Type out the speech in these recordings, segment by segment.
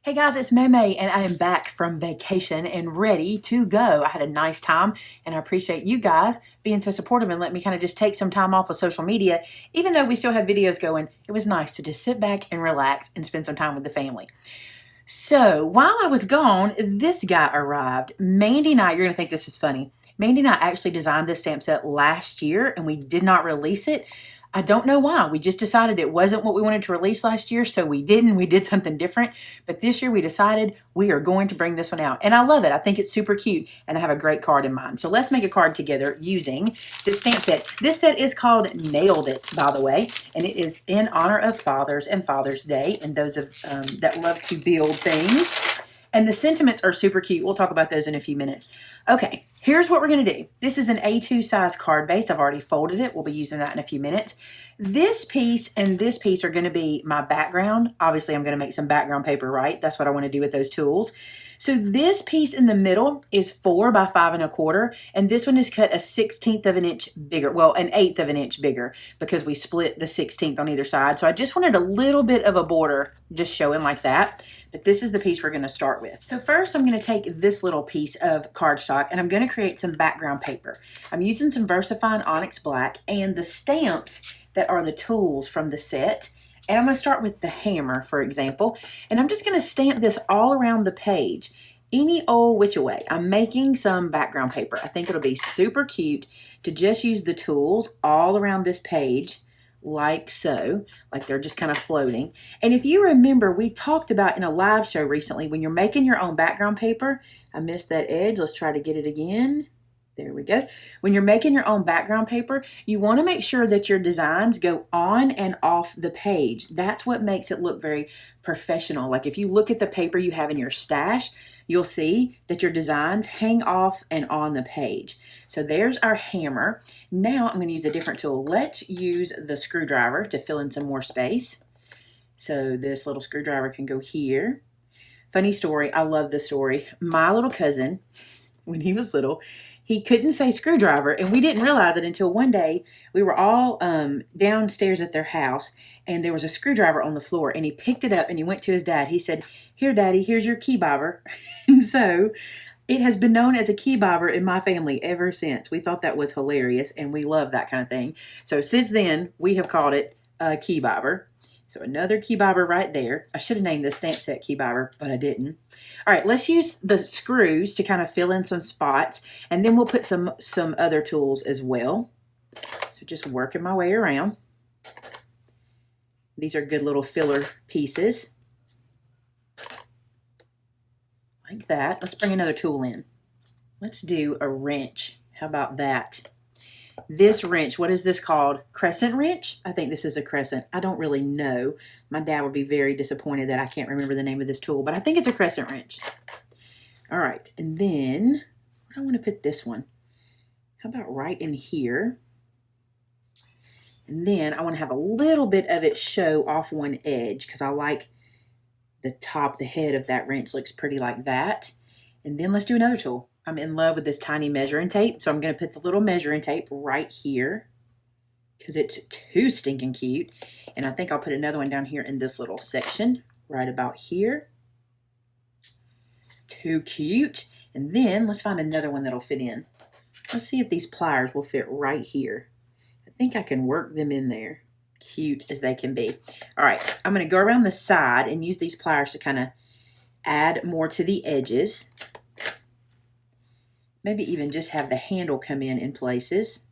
Hey guys, it's Maymay and I am back from vacation and ready to go. I had a nice time and I appreciate you guys being so supportive and let me kind of just take some time off of social media. Even though we still have videos going, it was nice to just sit back and relax and spend some time with the family. So while I was gone, this guy arrived. Mandy and I, you're going to think this is funny. Mandy and I actually designed this stamp set last year and we did not release it. I don't know why. We just decided it wasn't what we wanted to release last year, so we didn't. We did something different. But this year we decided we are going to bring this one out. And I love it. I think it's super cute, and I have a great card in mind. So let's make a card together using this stamp set. This set is called Nailed It, by the way, and it is in honor of fathers and Father's Day and those of that love to build things. And the sentiments are super cute. We'll talk about those in a few minutes. Okay, here's what we're going to do. This is an A2 size card base. I've already folded it. We'll be using that in a few minutes. This piece and this piece are going to be my background. Obviously, I'm going to make some background paper, right? That's what I want to do with those tools. So this piece in the middle is 4 by 5 1/4, and this one is cut a 1/16 of an inch bigger, well, an 1/8 of an inch bigger because we split the 16th on either side. So I just wanted a little bit of a border just showing like that. But this is the piece we're going to start with. So first I'm going to take this little piece of cardstock and I'm going to create some background paper. I'm using some VersaFine Onyx Black and the stamps that are the tools from the set. And I'm going to start with the hammer, for example. And I'm just going to stamp this all around the page, any old which way. I'm making some background paper. I think it'll be super cute to just use the tools all around this page like so, like they're just kind of floating. And if you remember, we talked about in a live show recently, when you're making your own background paper, I missed that edge. Let's try to get it again. There we go. When you're making your own background paper, you want to make sure that your designs go on and off the page. That's what makes it look very professional. Like if you look at the paper you have in your stash, you'll see that your designs hang off and on the page. So there's our hammer. Now I'm going to use a different tool. Let's use the screwdriver to fill in some more space. So this little screwdriver can go here. Funny story. I love this story. My little cousin, when he was little, he couldn't say screwdriver, and we didn't realize it until one day we were all downstairs at their house, and there was a screwdriver on the floor, and he picked it up, and he went to his dad. He said, "Here, Daddy, here's your key bobber." And so it has been known as a key bobber in my family ever since. We thought that was hilarious, and we love that kind of thing. So since then, we have called it a key bobber. So another key bobber right there. I should have named this stamp set key bobber, but I didn't. All right, let's use the screws to kind of fill in some spots, and then we'll put some other tools as well. So just working my way around. These are good little filler pieces. Like that. Let's bring another tool in. Let's do a wrench. How about that? This wrench, what is this called? Crescent wrench? I think this is a crescent. I don't really know. My dad would be very disappointed that I can't remember the name of this tool, but I think it's a crescent wrench. All right, and then where do I want to put this one? How about right in here? And then I want to have a little bit of it show off one edge because I like the top, the head of that wrench looks pretty like that. And then let's do another tool. I'm in love with this tiny measuring tape, so I'm going to put the little measuring tape right here because it's too stinking cute. And I think I'll put another one down here in this little section right about here. Too cute. And then let's find another one that'll fit in. Let's see if these pliers will fit right here. I think I can work them in there. Cute as they can be. All right, I'm going to go around the side and use these pliers to kind of add more to the edges. Maybe even just have the handle come in places.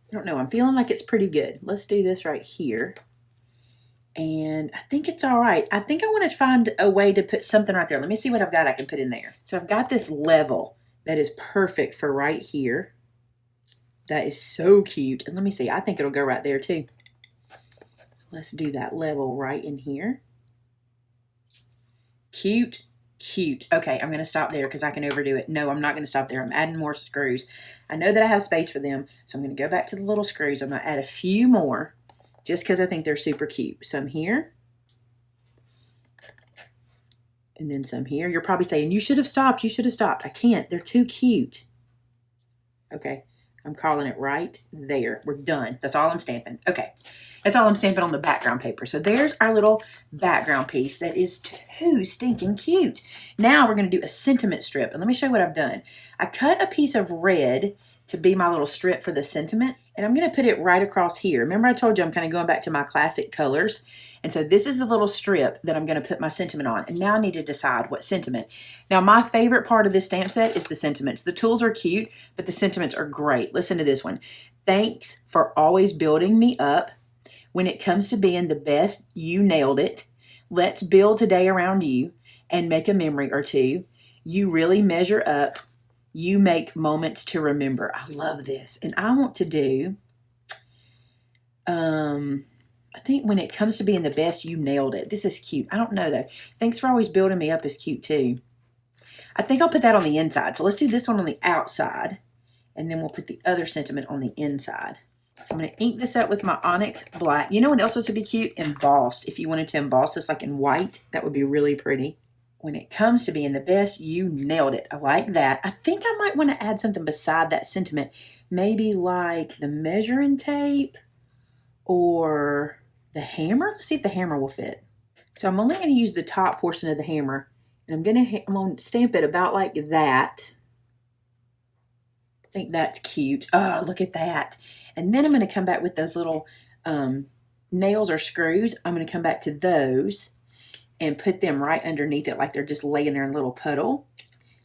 I don't know. I'm feeling like it's pretty good. Let's do this right here. And I think it's all right. I think I want to find a way to put something right there. Let me see what I've got I can put in there. So I've got this level that is perfect for right here. That is so cute. And let me see. I think it'll go right there too. So let's do that level right in here. Cute. Cute. Okay, I'm going to stop there because I can overdo it. No, I'm not going to stop there. I'm adding more screws. I know that I have space for them, so I'm going to go back to the little screws. I'm going to add a few more just because I think they're super cute. Some here. And then some here. You're probably saying, you should have stopped. You should have stopped. I can't. They're too cute. Okay. I'm calling it right there. We're done. That's all I'm stamping. Okay. That's all I'm stamping on the background paper. So there's our little background piece that is too stinking cute. Now we're going to do a sentiment strip. And let me show you what I've done. I cut a piece of red to be my little strip for the sentiment. And I'm going to put it right across here. Remember I told you I'm kind of going back to my classic colors. And so this is the little strip that I'm going to put my sentiment on. And now I need to decide what sentiment. Now my favorite part of this stamp set is the sentiments. The tools are cute, but the sentiments are great. Listen to this one. Thanks for always building me up. When it comes to being the best, you nailed it. Let's build today around you and make a memory or two. You really measure up. You make moments to remember. I love this. And I want to do, I think when it comes to being the best, you nailed it. This is cute. I don't know though. Thanks for always building me up is cute too. I think I'll put that on the inside. So let's do this one on the outside. And then we'll put the other sentiment on the inside. So I'm going to ink this up with my Onyx Black. You know what else would be cute? Embossed. If you wanted to emboss this like in white, that would be really pretty. When it comes to being the best, you nailed it. I like that. I think I might want to add something beside that sentiment. Maybe like the measuring tape or the hammer. Let's see if the hammer will fit. So I'm only going to use the top portion of the hammer. And I'm going to stamp it about like that. I think that's cute. Oh, look at that. And then I'm going to come back with those little nails or screws. I'm going to come back to those and put them right underneath it like they're just laying there in a little puddle.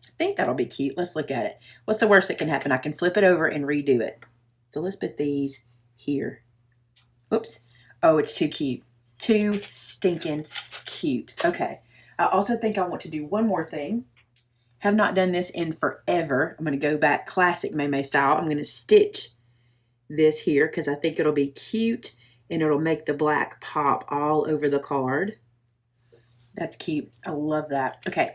I think that'll be cute. Let's look at it. What's the worst that can happen? I can flip it over and redo it. So let's put these here. Whoops. Oh, it's too cute. Too stinking cute. Okay. I also think I want to do one more thing. Have not done this in forever. I'm going to go back classic Maymay style. I'm going to stitch this here because I think it'll be cute and it'll make the black pop all over the card. That's cute. I love that. Okay,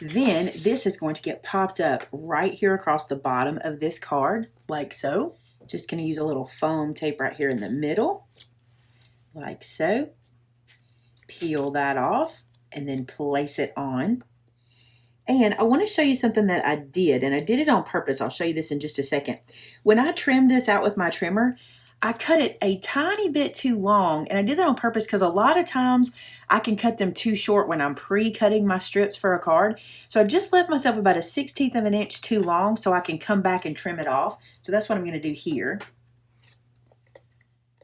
then this is going to get popped up right here across the bottom of this card, like so. Just going to use a little foam tape right here in the middle, like so. Peel that off and then place it on. And I want to show you something that I did, and I did it on purpose. I'll show you this in just a second. When I trimmed this out with my trimmer, I cut it a tiny bit too long, and I did that on purpose because a lot of times I can cut them too short when I'm pre-cutting my strips for a card. So I just left myself about a 1/16 of an inch too long so I can come back and trim it off. So that's what I'm going to do here.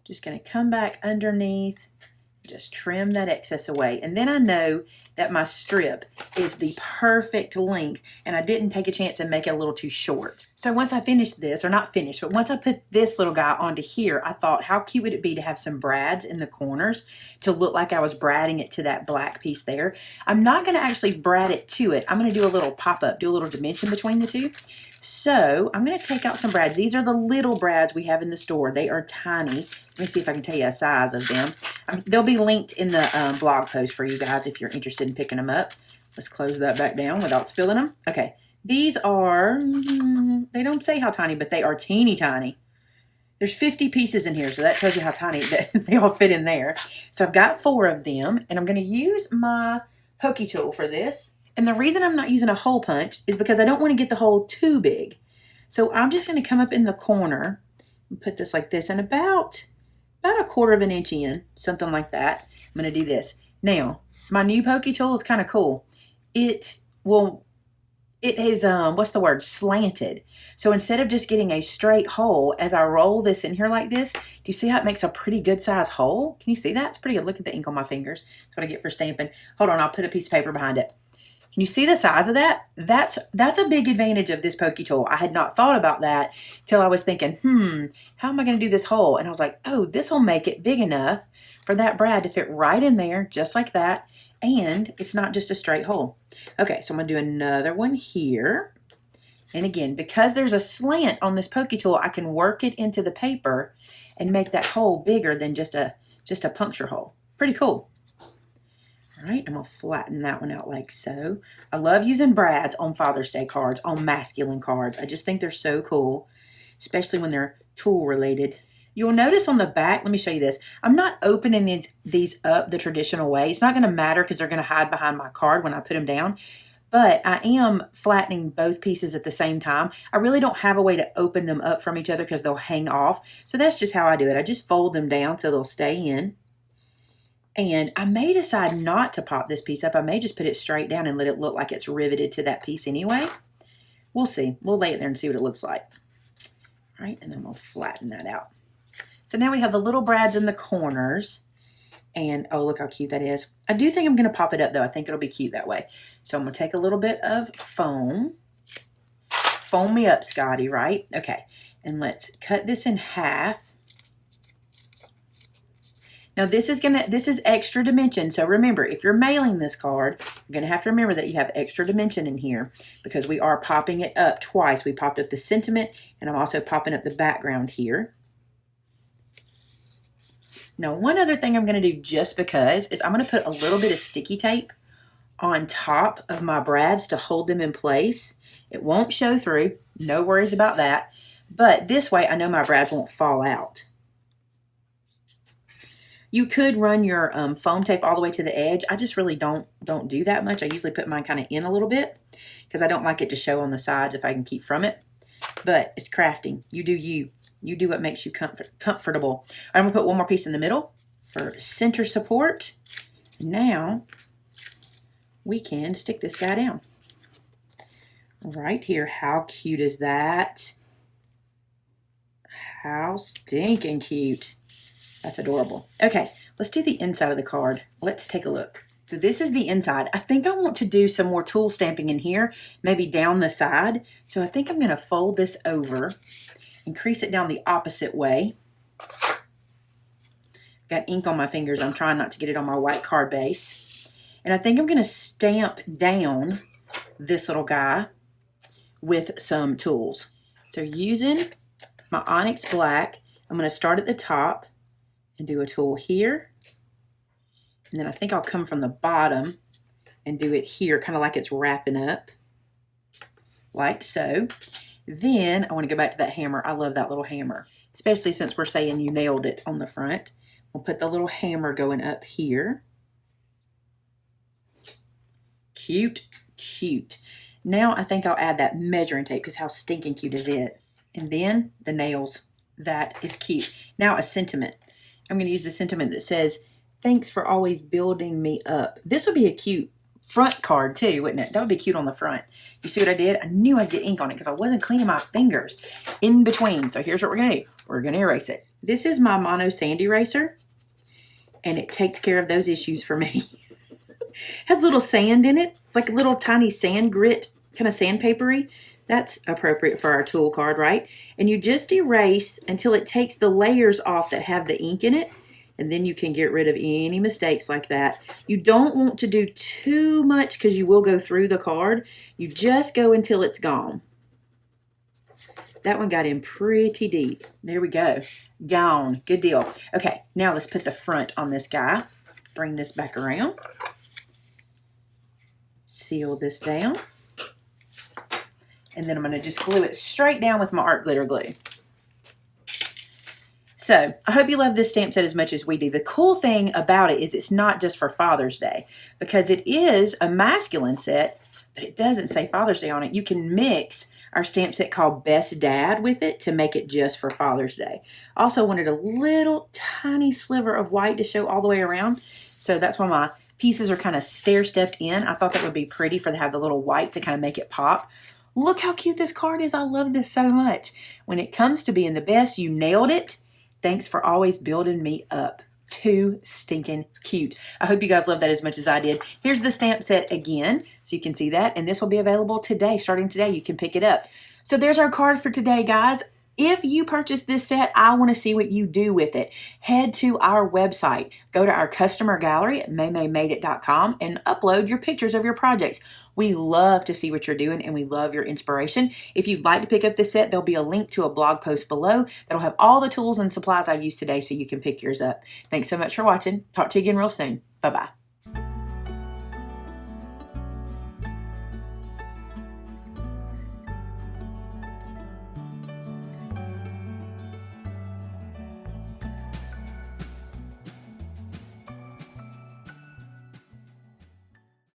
Just going to come back underneath, just trim that excess away. And then I know that my strip is the perfect length and I didn't take a chance and make it a little too short. So once I finished this, or not finished, but once I put this little guy onto here, I thought how cute would it be to have some brads in the corners to look like I was bradding it to that black piece there. I'm not going to actually brad it to it. I'm going to do a little pop-up, do a little dimension between the two. So I'm going to take out some brads. These are the little brads we have in the store. They are tiny. Let me see if I can tell you a size of them. They'll be linked in the blog post for you guys if you're interested in picking them up. Let's close that back down without spilling them. Okay, these are, they don't say how tiny, but they are teeny tiny. There's 50 pieces in here, so that tells you how tiny they all fit in there. So I've got 4 of them, and I'm going to use my pokey tool for this. And the reason I'm not using a hole punch is because I don't want to get the hole too big. So I'm just going to come up in the corner and put this like this and about 1/4 of an inch in, something like that. I'm going to do this. Now, my new pokey tool is kind of cool. It is, what's the word? Slanted. So instead of just getting a straight hole, as I roll this in here like this, do you see how it makes a pretty good size hole? Can you see that? It's pretty good. Look at the ink on my fingers. That's what I get for stamping. Hold on, I'll put a piece of paper behind it. Can you see the size of that? That's a big advantage of this pokey tool. I had not thought about that till I was thinking, how am I going to do this hole? And I was like, oh, this will make it big enough for that brad to fit right in there, just like that. And it's not just a straight hole. Okay, so I'm going to do another one here. And again, because there's a slant on this pokey tool, I can work it into the paper and make that hole bigger than just a puncture hole. Pretty cool. All right, I'm going to flatten that one out like so. I love using brads on Father's Day cards, on masculine cards. I just think they're so cool, especially when they're tool related. You'll notice on the back, let me show you this. I'm not opening these up the traditional way. It's not going to matter because they're going to hide behind my card when I put them down. but I am flattening both pieces at the same time. I really don't have a way to open them up from each other because they'll hang off. So that's just how I do it. I just fold them down so they'll stay in. And I may decide not to pop this piece up. I may just put it straight down and let it look like it's riveted to that piece anyway. We'll see. We'll lay it there and see what it looks like. All right, and then we'll flatten that out. So now we have the little brads in the corners. And oh, look how cute that is. I do think I'm going to pop it up though. I think it'll be cute that way. So I'm going to take a little bit of foam. Foam me up, Scotty, right? Okay. And let's cut this in half. Now this is extra dimension. So remember, if you're mailing this card, you're going to have to remember that you have extra dimension in here because we are popping it up twice. We popped up the sentiment and I'm also popping up the background here. Now, one other thing I'm going to do just because is I'm going to put a little bit of sticky tape on top of my brads to hold them in place. It won't show through. No worries about that. But this way, I know my brads won't fall out. You could run your foam tape all the way to the edge. I just really don't do that much. I usually put mine kind of in a little bit because I don't like it to show on the sides if I can keep from it. But it's crafting. You do you. You do what makes you comfortable. I'm going to put one more piece in the middle for center support. Now we can stick this guy down. Right here. How cute is that? How stinking cute. That's adorable. Okay, let's do the inside of the card. Let's take a look. So this is the inside. I think I want to do some more tool stamping in here, maybe down the side. So I think I'm going to fold this over and crease it down the opposite way. Got ink on my fingers. I'm trying not to get it on my white card base. And I think I'm going to stamp down this little guy with some tools. So using my Onyx Black, I'm going to start at the top and do a tool here. And then I think I'll come from the bottom and do it here, kind of like it's wrapping up, like so. Then I want to go back to that hammer. I love that little hammer, especially since we're saying you nailed it on the front. We'll put the little hammer going up here. Cute, cute. Now I think I'll add that measuring tape because how stinking cute is it? And then the nails. That is cute. Now a sentiment. I'm going to use the sentiment that says, "Thanks for always building me up." This would be a cute front card too, wouldn't it? That would be cute on the front. You see what I did? I knew I'd get ink on it because I wasn't cleaning my fingers in between. So here's what we're going to do. We're going to erase it. This is my Mono Sand Eraser, and it takes care of those issues for me. Has little sand in it. It's like a little tiny sand grit, kind of sandpapery. That's appropriate for our tool card, right? And you just erase until it takes the layers off that have the ink in it. And then you can get rid of any mistakes like that. You don't want to do too much because you will go through the card. You just go until it's gone. That one got in pretty deep. There we go. Gone. Good deal. Okay, now let's put the front on this guy. Bring this back around. Seal this down. And then I'm going to just glue it straight down with my art glitter glue. So I hope you love this stamp set as much as we do. The cool thing about it is it's not just for Father's Day because it is a masculine set, but it doesn't say Father's Day on it. You can mix our stamp set called Best Dad with it to make it just for Father's Day. Also wanted a little tiny sliver of white to show all the way around. So that's why my pieces are kind of stair-stepped in. I thought that would be pretty for to have the little white to kind of make it pop. Look how cute this card is. I love this so much. When it comes to being the best, you nailed it. Thanks for always building me up. Too stinking cute. I hope you guys love that as much as I did. Here's the stamp set again, so you can see that. And this will be available today. Starting today, you can pick it up. So there's our card for today, guys. If you purchase this set, I want to see what you do with it. Head to our website. Go to our customer gallery at maymaymadeit.com and upload your pictures of your projects. We love to see what you're doing and we love your inspiration. If you'd like to pick up this set, there'll be a link to a blog post below that'll have all the tools and supplies I used today so you can pick yours up. Thanks so much for watching. Talk to you again real soon. Bye-bye.